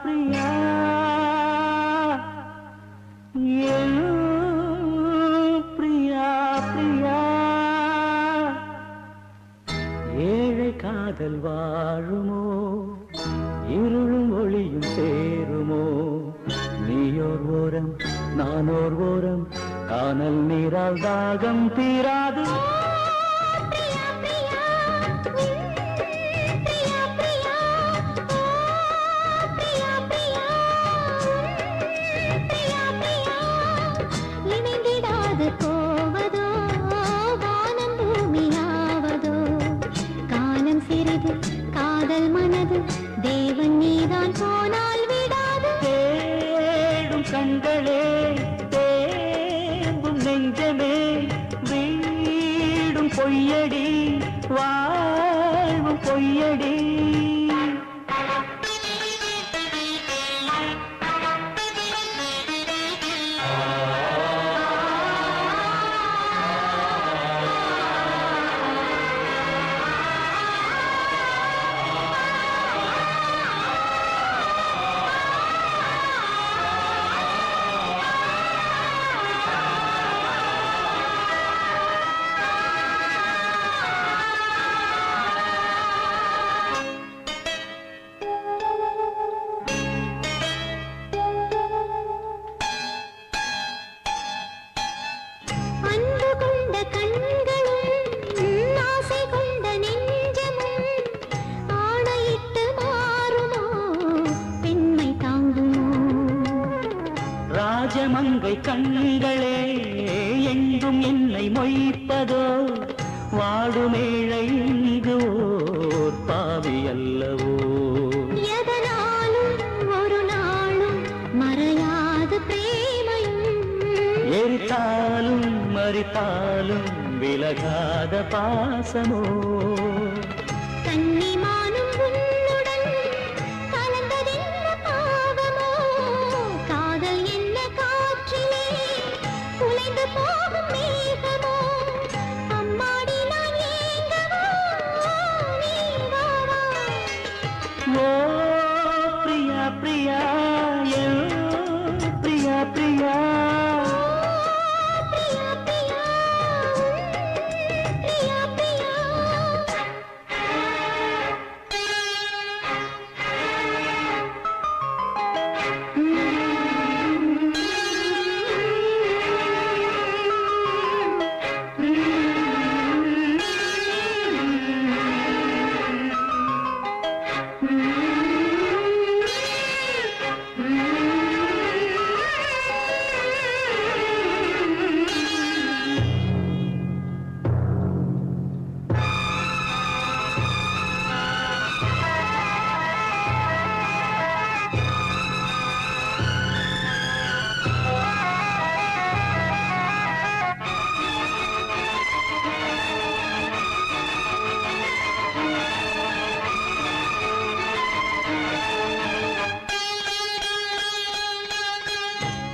பிரியா என் பிரியா பிரியா ஏழை காதல் வாழுமோ இருளும் ஒளியும் சேருமோ நீயோர் ஓரம் நானோர் ஓரம் கானல் நீரால் தாகம் தீராது காதல் மனது தேவன் நீதான் போனால் விடாது தேடும் கண்களே தேம்பும் நெஞ்சமே வீடும் பொய்யடி வாழ்வும் பொய்யடி ராஜமங்கை கண்களே எங்கும் என்னை மொய்ப்பதோ வாடுமேழை இங்கு ஓர் பாவி அல்லவோ எதனாலும் ஒரு நாளும் மறையாத பிரேமையும் எரித்தாலும் மறித்தாலும் விலகாத பாசமோ கன்னிமானும் உன்னுடன் கலந்ததென்ன பாவமோ காதல் என்ன காற்றிலே குலைந்து போகும் மேகமோ அம்மாடி நான் ஏங்கவோ நீ வா வா ஓ பிரியா பிரியா என் பிரியா பிரியா பிரியா பிரியா பிரியா பிரியா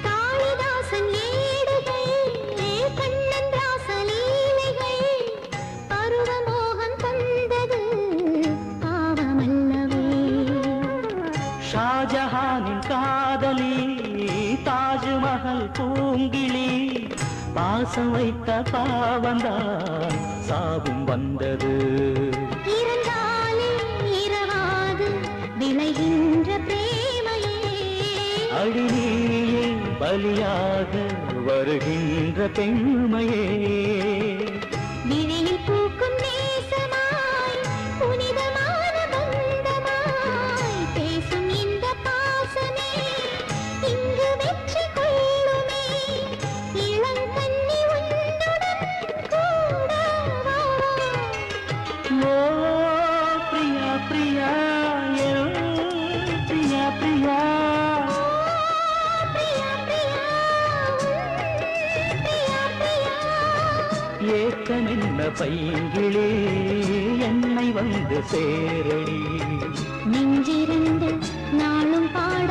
காளிதாசன் ஏடுகள் கண்ணன் ராசலீலைகள் பருவமோகம் தந்தது பாவமல்லவே ஷாஜஹானின் காதலி தாஜ்மஹல் பூங்கிளி பாசம் வைத்த பாவந்தான் சாவும் வந்தது இருந்தாலே இரவாது விளைகின்ற பிரேமையே அடிநீயே பலியாக வருகின்ற பெண்மையே விழியில் பூக்கும் நேசமாய் புனிதமான பந்தமாய் பேசும் இந்த பாசமே இங்கு வெற்றி கொள்ளுமே இளங்கண்ணி உன்னுடன் கூட வா ஓ பிரியா பிரியா என் பிரியா பிரியா பிரியா பிரியா பிரியா பிரியா ஏக்கமென்ன பைங்கிளே என்னை வந்து சேரடி நெஞ்சிரண்டு நாளும் பாட